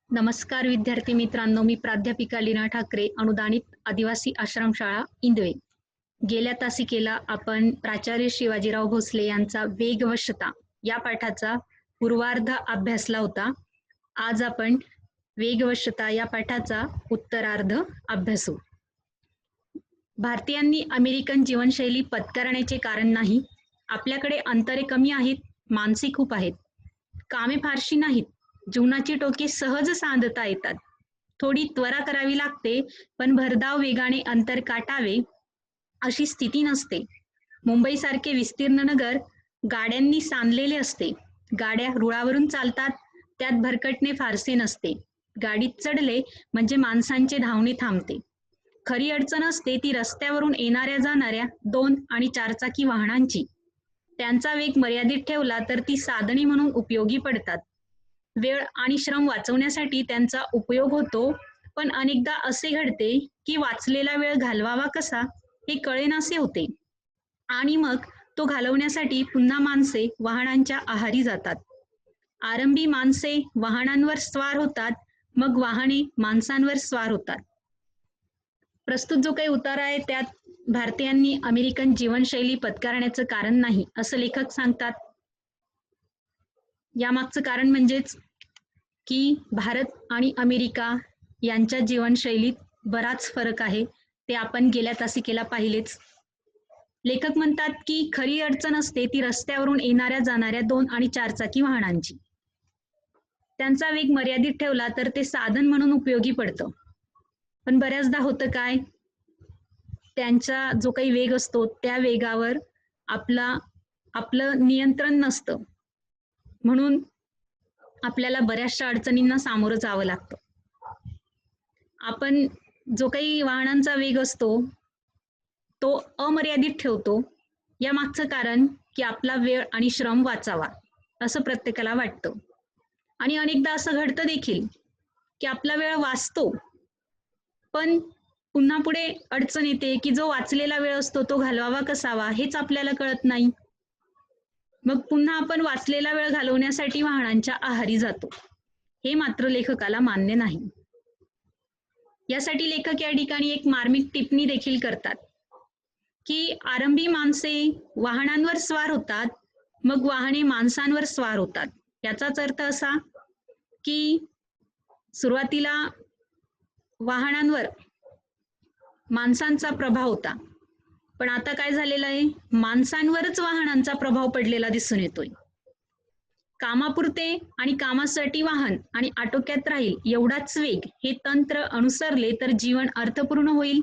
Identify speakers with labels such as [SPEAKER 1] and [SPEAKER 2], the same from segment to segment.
[SPEAKER 1] नमस्कार विद्यार्थी मित्रांनो, मी प्राध्यापिका लीना ठाकरे, अनुदानित आदिवासी आश्रमशाळा इंदवे. गेल्या तासिकेला आपण प्राचार्य शिवाजीराव भोसले यांचा वेगवशता या पाठाचा पूर्वार्ध अभ्यासला होता. आज आपण वेगवशता या पाठाचा उत्तरार्ध अभ्यासू. भारतीयांनी अमेरिकन जीवनशैली पत्करण्याचे कारण नाही. आपल्याकडे अंतरे कमी आहेत, माणसे खूप आहेत. कामे फारशी नाहीत, जीवनाची टोके सहज सांधता येतात. थोडी त्वरा करावी लागते, पण भरधाव वेगाने अंतर काटावे अशी स्थिती नसते. मुंबईसारखे विस्तीर्ण नगर गाड्यांनी सांधलेले असते. गाड्या रुळावरून चालतात, त्यात भरकटणे फारसे नसते. गाडीत चढले म्हणजे माणसांचे धावणे थांबते. खरी अडचण असते ती रस्त्यावरून येणाऱ्या जाणाऱ्या 2 आणि 4 चाकी वाहनांची. त्यांचा वेग मर्यादित ठेवला तर ती साधने म्हणून उपयोगी पडतात. वेळ आणि श्रम वाचवण्यासाठी त्यांचा उपयोग होतो, पण अनेकदा असे घडते की वाचलेला वेळ घालवावा कसा हे कळेनासे होते आणि मग तो घालवण्यासाठी पुन्हा माणसे वाहनांच्या आहारी जातात. आरंभी माणसे वाहनांवर स्वार होतात, मग वाहने माणसांवर स्वार होतात. प्रस्तुत जो काही उतारा आहे त्यात भारतीयांनी अमेरिकन जीवनशैली पत्करण्याचं कारण नाही असं लेखक सांगतात. यामागचं कारण म्हणजेच की भारत आणि अमेरिका यांच्या जीवनशैलीत बराच फरक आहे, ते आपण गेल्या तासिकेला पाहिलेच. लेखक म्हणतात की खरी अडचण असते ती रस्त्यावरून येणाऱ्या जाणाऱ्या 2 आणि 4 चाकी वाहनांची. त्यांचा वेग मर्यादित ठेवला तर ते साधन म्हणून उपयोगी पडतं. पण बऱ्याचदा होतं काय, त्यांचा जो काही वेग असतो त्या वेगावर आपलं नियंत्रण नसतं, म्हणून आपल्याला बऱ्याचशा अडचणींना सामोरं जावं लागतं. आपण जो काही वाहनांचा वेग असतो तो अमर्यादित ठेवतो, या मागचं कारण की आपला वेळ आणि श्रम वाचावा असं प्रत्येकाला वाटतं. आणि अनेकदा असं घडतं देखील की आपला वेळ वाचतो, पण पुन्हा पुढे अडचण येते की जो वाचलेला वेळ असतो तो घालवावा कसावा हेच आपल्याला कळत नाही. मग पुन्हा आपण वाचलेला वेळ घालवण्यासाठी वाहनांच्या आहारी जातो. हे मात्र लेखकाला मान्य नाही. यासाठी लेखक या ठिकाणी एक मार्मिक टिप्पणी देखील करतात की आरंभी माणसे वाहनांवर स्वार होतात, मग वाहने माणसांवर स्वार होतात. याचाच अर्थ असा की सुरुवातीला वाहनांवर माणसांचा प्रभाव होता, पण आता काय झालेलं आहे, माणसांवरच वाहनांचा प्रभाव पडलेला दिसून येतोय. कामापुरते आणि कामासाठी वाहन आणि आटोक्यात राहील एवढाच वेग हे तंत्र अनुसरले तर जीवन अर्थपूर्ण होईल.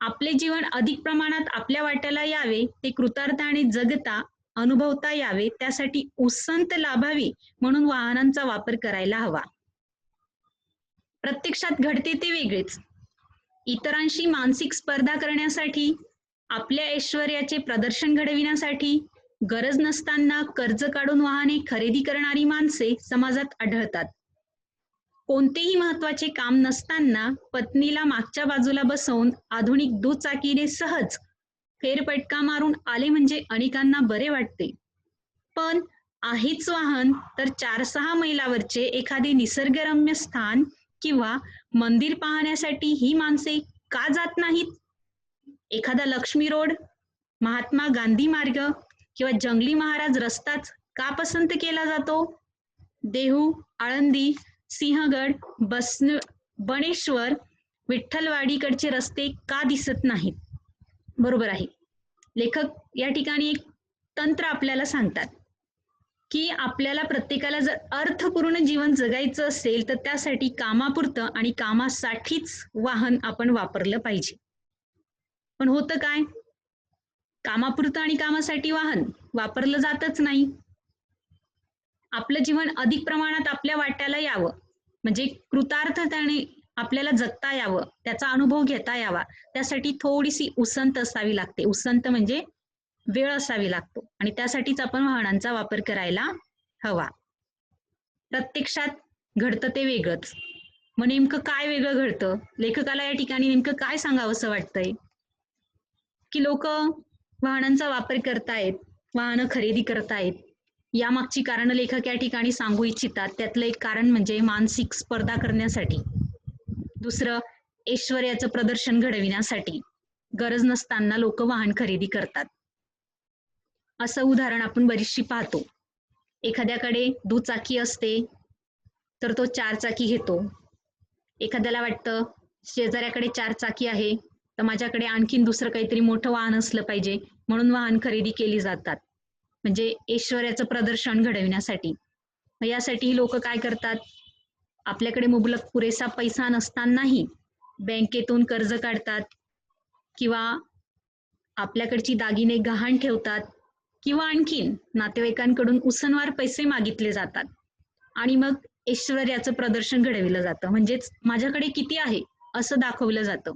[SPEAKER 1] आपले जीवन अधिक प्रमाणात आपल्या वाट्याला यावे, ते कृतार्थाने जगता अनुभवता यावे, त्यासाठी उसंत लाभावी म्हणून वाहनांचा वापर करायला हवा. प्रत्यक्षात घडते ते वेगळेच. इतरांशी मानसिक स्पर्धा करण्यासाठी, आपल्या ऐश्वर्याचे प्रदर्शन घडविण्यासाठी गरज नसताना कर्ज काढून वाहने खरेदी करणारी माणसे समाजात आढळतात. कोणतेही महत्वाचे काम नसताना पत्नीला मागच्या बाजूला बसवून आधुनिक दुचाकीने सहज फेरफटका मारून आले म्हणजे अनेकांना बरे वाटते. पण आहेच वाहन तर 4-6 मैलावरचे एखादे निसर्गरम्य स्थान किंवा मंदिर पाहण्यासाठी ही माणसे का जात नाहीत? एखादा लक्ष्मी रोड, महात्मा गांधी मार्ग किंवा जंगली महाराज रस्ताच का पसंत केला जातो? देहू, आळंदी, सिंहगड, बनेश्वर, विठ्ठलवाडीकडचे रस्ते का दिसत नाहीत? बरोबर आहे. लेखक या ठिकाणी एक तंत्र आपल्याला सांगतात की आपल्याला प्रत्येकाला जर अर्थपूर्ण जीवन जगायचं असेल तर त्यासाठी कामापुरतं आणि कामासाठीच वाहन आपण वापरलं पाहिजे. पण होतं काय, कामापुरतं आणि कामासाठी वाहन वापरलं जातच नाही. आपलं जीवन अधिक प्रमाणात आपल्या वाट्याला यावं, म्हणजे कृतार्थतेने आपल्याला जगता यावं, त्याचा अनुभव घेता यावा, त्यासाठी थोडीशी उसंत असावी लागते. उसंत म्हणजे वेळ असावी लागतो आणि त्यासाठीच आपण वाहनांचा वापर करायला हवा. प्रत्यक्षात घडतं ते वेगळंच. मग नेमकं काय वेगळं घडतं? लेखकाला या ठिकाणी नेमकं काय सांगावंसं वाटतंय की लोक वाहनांचा वापर करतायत, वाहनं खरेदी करतायत, यामागची कारण लेखक या ठिकाणी सांगू इच्छितात. त्यातलं एक कारण म्हणजे मानसिक स्पर्धा करण्यासाठी. दुसरं, ऐश्वर्याचं प्रदर्शन घडविण्यासाठी. गरज नसताना लोक वाहन खरेदी करतात. असं उदाहरण आपण बरीचशी पाहतो. एखाद्याकडे दुचाकी असते तर तो 4 चाकी घेतो. एखाद्याला वाटतं शेजाऱ्याकडे 4 चाकी आहे तर माझ्याकडे आणखीन दुसरं काहीतरी मोठं वाहन असलं पाहिजे, म्हणून वाहन खरेदी केली जातात. म्हणजे ऐश्वर्याचं प्रदर्शन घडविण्यासाठी. यासाठी लोक काय करतात, आपल्याकडे मुबलक पुरेसा पैसा नसतानाही बँकेतून कर्ज काढतात किंवा आपल्याकडची दागिने गहाण ठेवतात किंवा आणखीन नातेवाईकांकडून उसनवार पैसे मागितले जातात आणि मग ऐश्वर्याचं प्रदर्शन घडविलं जातं. म्हणजेच माझ्याकडे किती आहे असं दाखवलं जातं.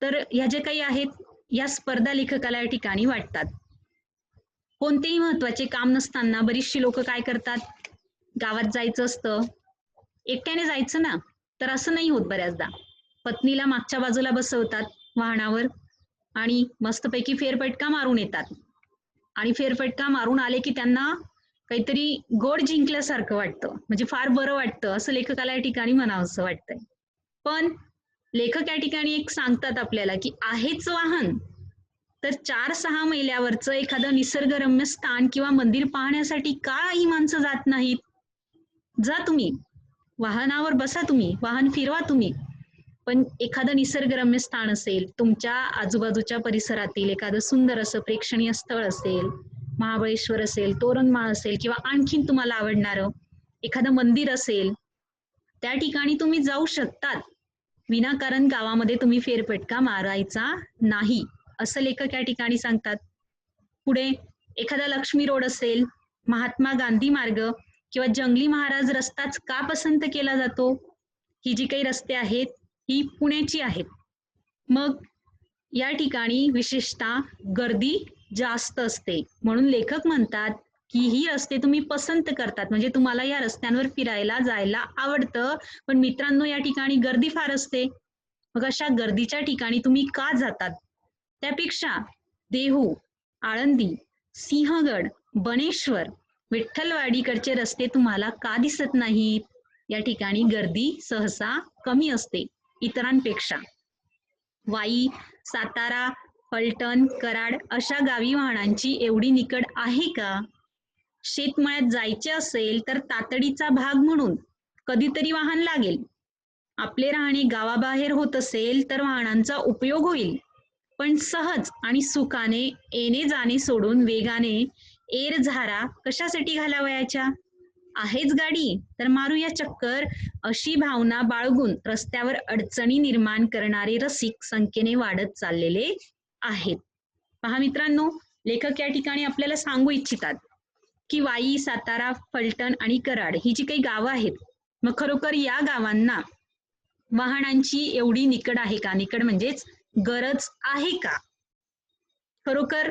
[SPEAKER 1] तर ह्या जे काही आहेत या स्पर्धा लेखकाला या ठिकाणी वाटतात. कोणतेही महत्वाचे काम नसताना बरीचशी लोक काय करतात, गावात जायचं असतं, एकट्याने जायचं ना, तर असं नाही होत बऱ्याचदा. पत्नीला मागच्या बाजूला बसवतात वाहनावर आणि मस्तपैकी फेरफटका मारून येतात. आणि फेरफटका मारून आले की त्यांना काहीतरी गोड जिंकल्यासारखं वाटतं, म्हणजे फार बरं वाटतं असं लेखकाला या ठिकाणी म्हणावंसं वाटतंय. पण लेखक या ठिकाणी एक सांगतात आपल्याला की आहेच वाहन तर 4-6 मैल्यावरचं एखादं निसर्गरम्य स्थान किंवा मंदिर पाहण्यासाठी का ही माणसं जात नाहीत? जा तुम्ही, वाहनावर बसा तुम्ही, वाहन फिरवा तुम्ही, पण एखादं निसर्गरम्य स्थान असेल, तुमच्या आजूबाजूच्या परिसरातील एखादं सुंदर असं प्रेक्षणीय स्थळ असेल, महाबळेश्वर असेल, तोरणमाळ असेल किंवा आणखीन तुम्हाला आवडणारं एखादं मंदिर असेल, त्या ठिकाणी तुम्ही जाऊ शकतात. विनाकारण गावामध्ये तुम्ही फेरफटका मारायचा नाही, असं लेखक या ठिकाणी सांगतात. पुढे एखादा लक्ष्मी रोड असेल, महात्मा गांधी मार्ग किंवा जंगली महाराज रस्ताच का पसंत केला जातो? ही जी काही रस्ते आहेत ही पुण्याची आहेत. मग या ठिकाणी विशेषतः गर्दी जास्त असते, म्हणून लेखक म्हणतात की ही रस्ते तुम्ही पसंत करतात, म्हणजे तुम्हाला या रस्त्यांवर फिरायला जायला आवडतं, पण मित्रांनो या ठिकाणी गर्दी फार असते. मग अशा गर्दीच्या ठिकाणी तुम्ही का जातात? त्यापेक्षा देहू, आळंदी, सिंहगड, बनेश्वर, विठ्ठलवाडीकडचे रस्ते तुम्हाला का दिसत नाहीत? या ठिकाणी गर्दी सहसा कमी असते इतरांपेक्षा. वाई, सातारा, फलटण, कराड अशा गावी वाहनांची एवढी निकड आहे का? शेतमळ्यात जायचे असेल तर तातडीचा भाग म्हणून कधीतरी वाहन लागेल. आपले राहणे गावाबाहेर होत असेल तर वाहनांचा उपयोग होईल, पण सहज आणि सुखाने येणे जाणे सोडून वेगाने एरझारा कशासाठी घालावयाच्या? आहेच गाडी तर मारूया चक्कर, अशी भावना बाळगून रस्त्यावर अडचणी निर्माण करणारे रसिक संख्येने वाढत चाललेले आहेत. पहा मित्रांनो, लेखक या ठिकाणी आपल्याला सांगू इच्छितात की वाई, सातारा, फलटण आणि कराड ही जी काही गावं आहेत, मग खरोखर या गावांना वाहनांची एवढी निकड आहे का? निकड म्हणजेच गरज आहे का? खरोखर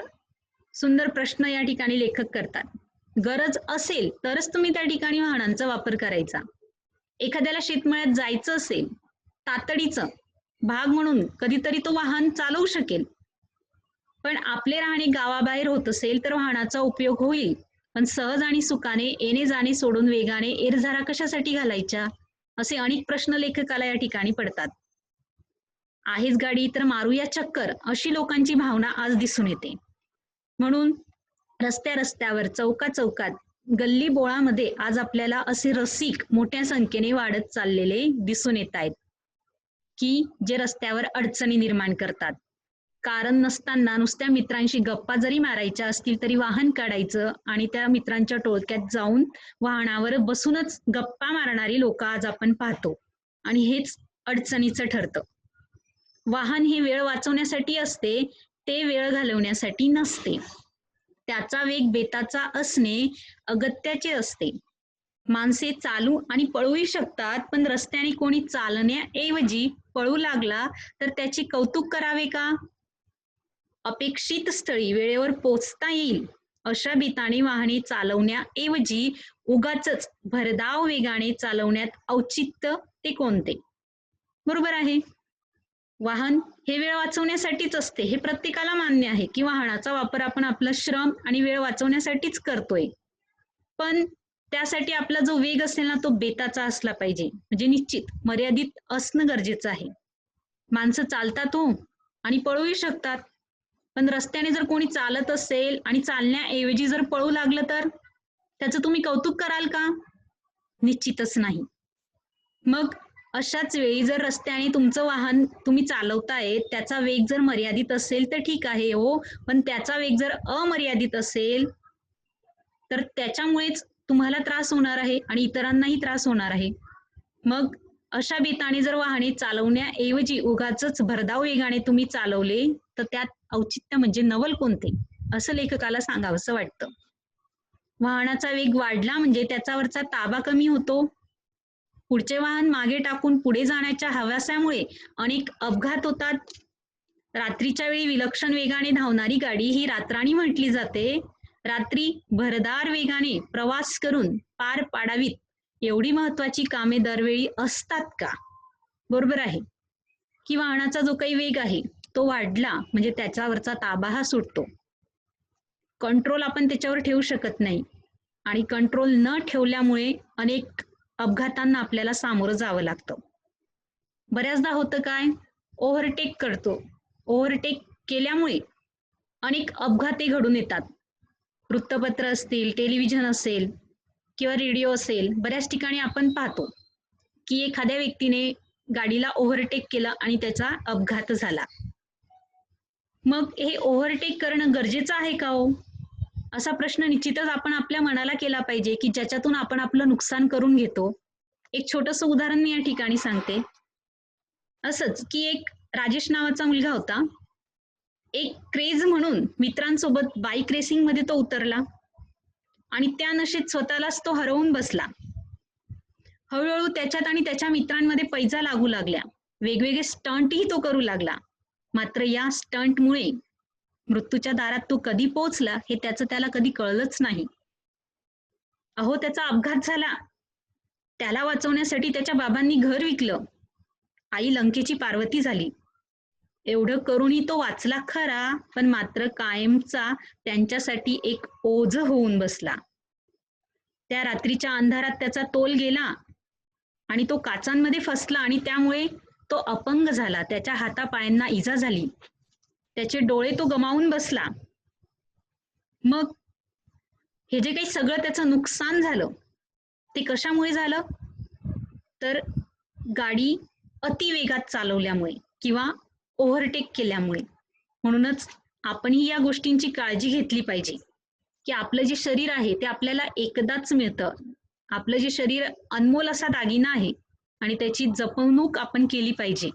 [SPEAKER 1] सुंदर प्रश्न या ठिकाणी लेखक करतात. गरज असेल तरच तुम्ही त्या ठिकाणी वाहनांचा वापर करायचा. एखाद्याला शेतमळ्यात जायचं असेल, तातडीचं भाग म्हणून कधीतरी तो वाहन चालवू शकेल, पण आपले राहणे गावाबाहेर होत असेल तर वाहनाचा उपयोग होईल, पण सहज आणि सुखाने येणे जाणे सोडून वेगाने एरझारा कशासाठी घालायच्या? असे अनेक प्रश्न लेखकाला या ठिकाणी पडतात. आहेच गाडी तर मारूया चक्कर, अशी लोकांची भावना आज दिसून येते. म्हणून रस्त्या रस्त्यावर, चौका चौकात, गल्ली बोळामध्ये आज आपल्याला असे रसिक मोठ्या संख्येने वाढत चाललेले दिसून येत आहेत की जे रस्त्यावर अडचणी निर्माण करतात. कारण नसताना नुसत्या मित्रांशी गप्पा जरी मारायच्या असतील तरी वाहन काढायचं आणि त्या मित्रांच्या टोळक्यात जाऊन वाहनावर बसूनच गप्पा मारणारी लोक आज आपण पाहतो आणि हेच अडचणीचं ठरतं. वाहन हे वेळ वाचवण्यासाठी असते, ते वेळ घालवण्यासाठी नसते. त्याचा वेग बेताचा असणे अगत्याचे असते. माणसे चालू आणि पळूही शकतात, पण रस्त्याने कोणी चालण्याऐवजी पळू लागला तर त्याचे कौतुक करावे का? अपेक्षित स्थळी वेळेवर पोचता येईल अशा बेताने वाहने चालवण्याऐवजी उगाचच भरधाव वेगाने चालवण्यात औचित्य ते कोणते? बरोबर आहे. वाहन हे वेळ वाचवण्यासाठीच असते, हे प्रत्येकाला मान्य आहे की वाहनाचा वापर आपण आपला श्रम आणि वेळ वाचवण्यासाठीच करतोय. पण त्यासाठी आपला जो वेग असेल ना तो बेताचा असला पाहिजे, म्हणजे निश्चित मर्यादित असणं गरजेचं आहे. माणसं चालतात हो आणि पळूही शकतात, पण रस्त्याने जर कोणी चालत असेल आणि चालण्याऐवजी जर पळू लागलं तर त्याचं तुम्ही कौतुक कराल का? निश्चितच नाही. मग अशाच वेळी जर रस्त्याने तुमचं वाहन तुम्ही चालवताय, त्याचा वेग जर मर्यादित असेल तर ठीक आहे हो, पण त्याचा वेग जर अमर्यादित असेल तर त्याच्यामुळेच तुम्हाला त्रास होणार आहे आणि इतरांनाही त्रास होणार आहे. मग अशा बेताने जर वाहने चालवण्याऐवजी उगाचच भरधाव वेगाने तुम्ही चालवले तर त्यात औचित्य म्हणजे नवल कोणते, असं लेखकाला सांगावंसं वाटतं. वाहनाचा वेग वाढला म्हणजे त्याच्यावरचा ताबा कमी होतो. पुढचे वाहन मागे टाकून पुढे जाण्याच्या हव्यासामुळे अनेक अपघात होतात. रात्रीच्या वेळी विलक्षण वेगाने धावणारी गाडी ही रातराणी म्हटली जाते. रात्री भरदार वेगाने प्रवास करून पार पाडावीत एवढी महत्वाची कामे दरवेळी असतात का? बरोबर आहे की वाहनाचा जो काही वेग आहे तो वाढला म्हणजे त्याच्यावरचा ताबा हा सुटतो. कंट्रोल आपण त्याच्यावर ठेवू शकत नाही आणि कंट्रोल न ठेवल्यामुळे अनेक अपघातांना आपल्याला सामोरं जावं लागतं. बऱ्याचदा होतं काय, ओव्हरटेक करतो. ओव्हरटेक केल्यामुळे अनेक अपघातही घडून येतात. वृत्तपत्र असतील, टेलिव्हिजन असेल किंवा रेडिओ असेल, बऱ्याच ठिकाणी आपण पाहतो की एखाद्या व्यक्तीने गाडीला ओव्हरटेक केलं आणि त्याचा अपघात झाला. मग हे ओव्हरटेक करणं गरजेचं आहे का हो? असा प्रश्न निश्चितच आपण आपल्या मनाला केला पाहिजे की ज्याच्यातून आपण आपलं नुकसान करून घेतो. एक छोटंसं उदाहरण मी या ठिकाणी सांगते. असंच की एक राजेश नावाचा मुलगा होता. एक क्रेज म्हणून मित्रांसोबत बाईक रेसिंग मध्ये तो उतरला आणि त्या नशेत स्वतःलाच तो हरवून बसला. हळूहळू त्याच्यात आणि त्याच्या मित्रांमध्ये पैजा लागू लागल्या. वेगवेगळे स्टंटही तो करू लागला. मात्र या स्टंटमुळे मृत्यूच्या दारात तो कधी पोहोचला हे त्याचं त्याला कधी कळलंच नाही. अहो, त्याचा अपघात झाला. त्याला वाचवण्यासाठी त्याच्या बाबांनी घर विकलं. आई लंकेची पार्वती झाली. एवढं करूनही तो वाचला खरा, पण मात्र कायमचा त्यांच्यासाठी एक ओझं होऊन बसला. त्या रात्रीच्या अंधारात त्याचा तोल गेला आणि तो काचांमध्ये फसला आणि त्यामुळे तो अपंग झाला. त्याच्या हातापायांना इजा झाली. त्याचे डोळे तो गमावून बसला. मग हे जे काही सगळं त्याचं नुकसान झालं ते कशामुळे झालं, तर गाडी अतिवेगात चालवल्यामुळे किंवा ओव्हरटेक केल्यामुळे. म्हणूनच आपणही या गोष्टींची काळजी घेतली पाहिजे की आपलं जे शरीर आहे ते आपल्याला एकदाच मिळतं. आपलं जे शरीर अनमोल असा दागिना आहे आणि त्याची जपणूक आपण केली पाहिजे.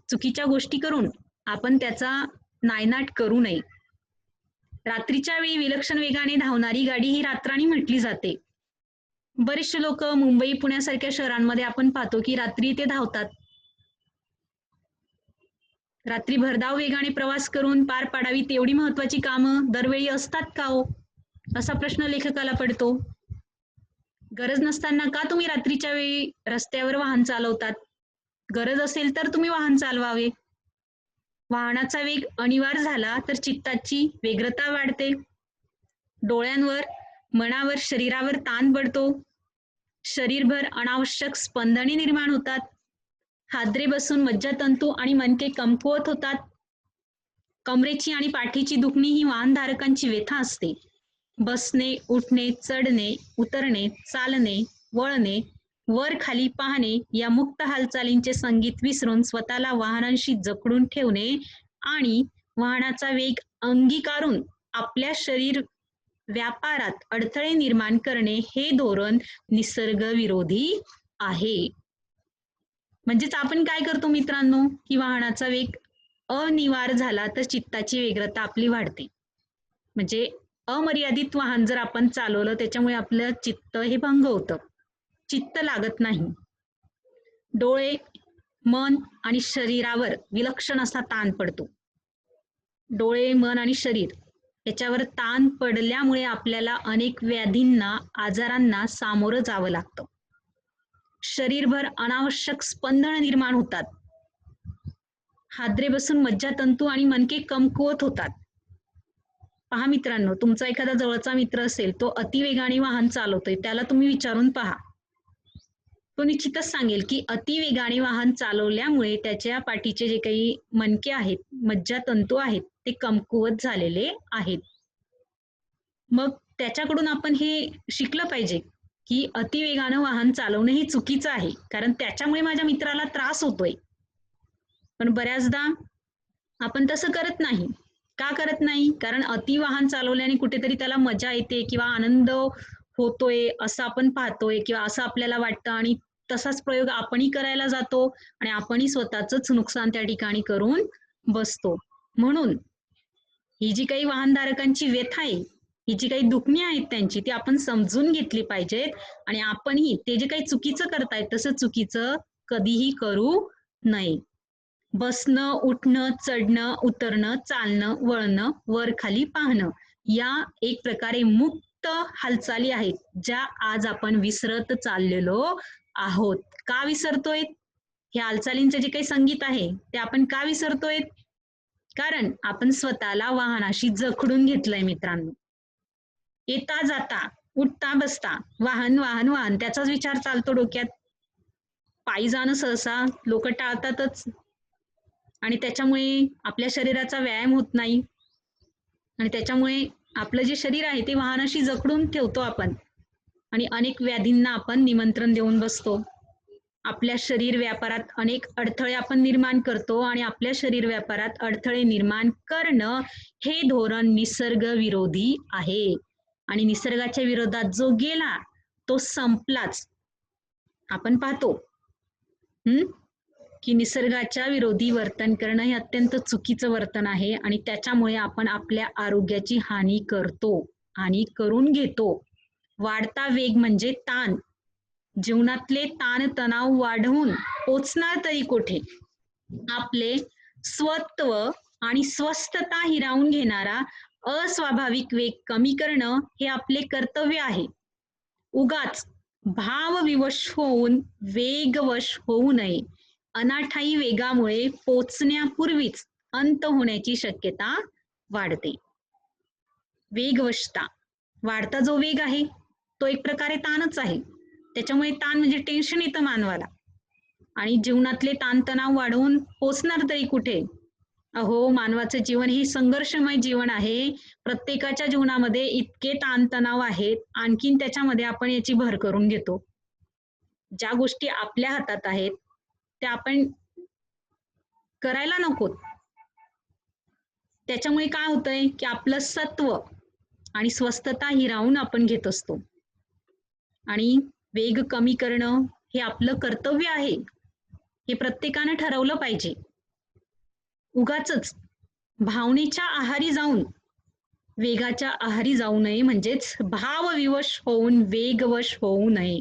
[SPEAKER 1] चुकीच्या गोष्टी करून आपण त्याचा नायनाट करू नये. रात्रीच्या वेळी विलक्षण वेगाने धावणारी गाडी ही रातराणी म्हटली जाते. बरेचसे लोक मुंबई, पुण्यासारख्या शहरांमध्ये आपण पाहतो की रात्री ते धावतात. रात्री भरधाव वेगाने प्रवास करून पार पाडावी तेवढी महत्वाची कामं दरवेळी असतात का हो, असा प्रश्न लेखकाला पडतो. गरज नसताना का तुम्ही रात्रीच्या वेळी रस्त्यावर वाहन चालवतात? गरज असेल तर तुम्ही वाहन चालवावे. वाहनाचा वेग अनिवार्य झाला तर चित्ताची व्यग्रता वाढते. डोळ्यांवर, मनावर, शरीरावर ताण पडतो. शरीरभर अनावश्यक स्पंदने निर्माण होतात. हादरे बसून मज्जातंतू आणि मणके कमकुवत होतात. कमरेची आणि पाठीची दुखणी ही वाहनधारकांची व्यथा असते. बसणे, उठणे, चढणे, उतरणे, चालणे, वळणे, वर खाली पाहणे या मुक्त हालचालींचे संगीत विसरून स्वतःला वाहनांशी जकडून ठेवणे आणि वाहनाचा वेग अंगीकारून आपल्या शरीर व्यापारात अडथळे निर्माण करणे हे धोरण निसर्गविरोधी आहे. म्हणजेच आपण काय करतो मित्रांनो, की वाहनाचा वेग अनिवार्य झाला तर चित्ताची व्यग्रता आपली वाढते. म्हणजे अमर्यादित वाहन जर आपण चालवलं त्याच्यामुळे आपलं चित्त हे भंग होतं. चित्त लागत नाही. डोळे, मन आणि शरीरावर विलक्षण असा ताण पडतो. डोळे, मन आणि शरीर याच्यावर ताण पडल्यामुळे आपल्याला अनेक व्याधींना, आजारांना सामोरं जावं लागतं. शरीरभर अनावश्यक स्पंदन निर्माण होतात. हादरे बसून मज्जातंतू आणि मणके कमकुवत होतात. पहा मित्रांनो, तुमचा एखादा जवळचा मित्र असेल, तो अतिवेगाने वाहन चालवतोय, त्याला तुम्ही विचारून पहा. तो निश्चितच सांगेल की अतिवेगाने वाहन चालवल्यामुळे त्याच्या पाठीचे जे काही मणके आहेत, मज्जातंतू आहेत, ते कमकुवत झालेले आहेत. मग त्याच्याकडून आपण हे शिकलं पाहिजे की अतिवेगानं वाहन चालवणं हे चुकीचं आहे, कारण त्याच्यामुळे माझ्या मित्राला त्रास होतोय. पण बऱ्याचदा आपण तसं करत नाही. का करत नाही? कारण अति वाहन चालवल्याने कुठेतरी त्याला मजा येते किंवा आनंद होतोय असं आपण पाहतोय किंवा असं आपल्याला वाटतं आणि तसाच प्रयोग आपणही करायला जातो आणि आपणही स्वतःच नुकसान त्या ठिकाणी करून बसतो. म्हणून ही जी काही वाहनधारकांची व्यथा आहे, ही जी काही दुखणी आहेत त्यांची, ती आपण समजून घेतली पाहिजेत आणि आपणही ते जे काही चुकीचं करतायत तसं चुकीचं कधीही करू नये. बसणं, उठणं, चढणं, उतरणं, चालणं, वळणं, वर खाली पाहणं या एक प्रकारे मुक्त हालचाली आहेत, ज्या आज आपण विसरत चाललेलो आहोत. का विसरतोय? ह्या हालचालींचं जे काही संगीत आहे ते आपण का विसरतोय? कारण आपण स्वतःला वाहनाशी जखडून घेतलंय मित्रांनो. येता जाता, उठता बसता, वाहन वाहन वाहन त्याचाच विचार चालतो डोक्यात. पायी जाणं सहसा लोक टाळतातच आणि त्याच्यामुळे आपल्या शरीराचा व्यायाम होत नाही आणि त्याच्यामुळे आपलं जे शरीर आहे ते वाहनाशी जखडून ठेवतो आपण आणि अनेक व्याधींना आपण निमंत्रण देऊन बसतो. आपल्या शरीर व्यापारात अनेक अडथळे आपण निर्माण करतो आणि आपल्या शरीर व्यापारात अडथळे निर्माण करणं हे धोरण निसर्ग विरोधी आहे आणि निसर्गाच्या विरोधात जो गेला तो संपलाच. आपण पाहतो की निसर्गाच्या विरोधी वर्तन करणं हे अत्यंत चुकीचं वर्तन आहे आणि त्याच्यामुळे आपण आपल्या आरोग्याची हानी करतो आणि करून घेतो. वाढता वेग म्हणजे ताण. जीवनातले ताण तणाव वाढवून पोचणार तरी कुठे? आपले स्वत्व आणि स्वस्थता हिरावून घेणारा अस्वाभाविक वेग कमी करणं हे आपले कर्तव्य आहे. उगाच भावविवश होऊन वेगवश होऊ नये. अनाठायी वेगामुळे पोचण्यापूर्वीच अंत होण्याची शक्यता वाढते. वेगवशता, वाढता जो वेग आहे तो एक प्रकारे ताणच आहे. त्याच्यामुळे ताण म्हणजे टेन्शन येतं मानवाला आणि जीवनातले ताणतणाव वाढवून पोचणार तरी कुठे? अहो, मानवाचं जीवन हे संघर्षमय जीवन आहे. प्रत्येकाच्या जीवनामध्ये इतके ताणतणाव आहेत, आणखीन त्याच्यामध्ये आपण याची भर करून घेतो. ज्या गोष्टी आपल्या हातात आहेत त्या आपण करायला नकोत. त्याच्यामुळे काय होतंय की आपलं सत्व आणि स्वस्थता हिरावून आपण घेत असतो आणि वेग कमी करणं हे आपलं कर्तव्य आहे. हे प्रत्येकानं ठरवलं पाहिजे. उगाचच भावनेच्या आहारी जाऊन वेगाच्या आहारी जाऊ नये, म्हणजेच भावविवश होऊन वेगवश होऊ नये.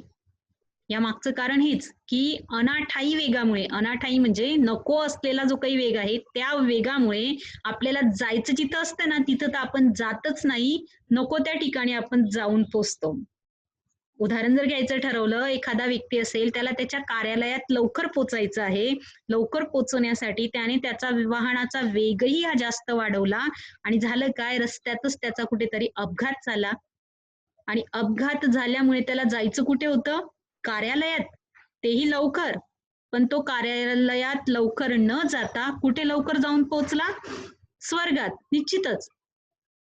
[SPEAKER 1] या मागचं कारण हेच की अनाठायी वेगामुळे, अनाठायी म्हणजे नको असलेला जो काही वेग आहे त्या वेगामुळे आपल्याला जायचं जिथं असतं ना तिथं तर आपण जातच नाही, नको त्या ठिकाणी आपण जाऊन पोचतो. उदाहरण जर घ्यायचं ठरवलं, एखादा व्यक्ती असेल त्याला त्याच्या कार्यालयात लवकर पोचायचं आहे. लवकर पोचवण्यासाठी त्याने त्याचा वाहनाचा वेगही हा जास्त वाढवला आणि झालं काय, रस्त्यातच त्याचा कुठेतरी अपघात झाला आणि अपघात झाल्यामुळे त्याला जायचं कुठे होतं? कार्यालयात, तेही लवकर. पण तो कार्यालयात लवकर न जाता कुठे लवकर जाऊन पोहोचला? स्वर्गात. निश्चितच.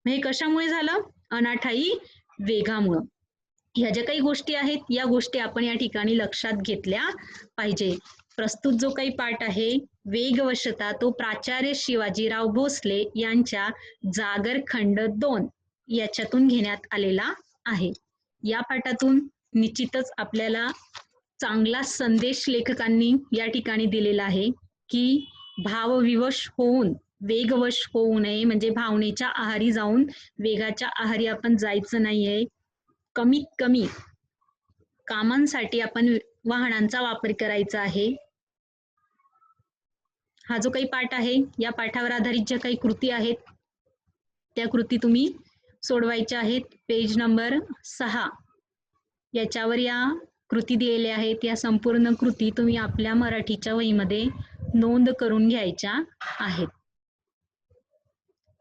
[SPEAKER 1] हे कशामुळे झालं? अनाठायी वेगामुळं. ह्या ज्या काही गोष्टी आहेत या गोष्टी आपण या ठिकाणी लक्षात घेतल्या पाहिजे. प्रस्तुत जो काही पाठ आहे वेगवशता, तो प्राचार्य शिवाजीराव भोसले यांच्या जागर खंड 2 याच्यातून घेण्यात आलेला आहे. या पाठातून निश्चितच आपल्याला चांगला संदेश लेखकांनी या ठिकाणी दिलेला आहे की भावविवश होऊन वेगवश होऊ नये, म्हणजे भावनेच्या आहारी जाऊन वेगाच्या आहारी आपण जायचं नाहीये. कमीत कमी कामांसाठी आपण वाहनांचा वापर करायचा आहे. हा जो काही पाठ आहे या पाठावर आधारित ज्या काही कृती आहेत त्या कृती तुम्ही सोडवायच्या आहेत. पेज नंबर 6 याच्यावर या कृती दिलेल्या आहेत. या संपूर्ण कृती तुम्ही आपल्या मराठीच्या वहीमध्ये नोंद करून घ्यायच्या आहेत.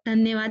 [SPEAKER 1] धन्यवाद.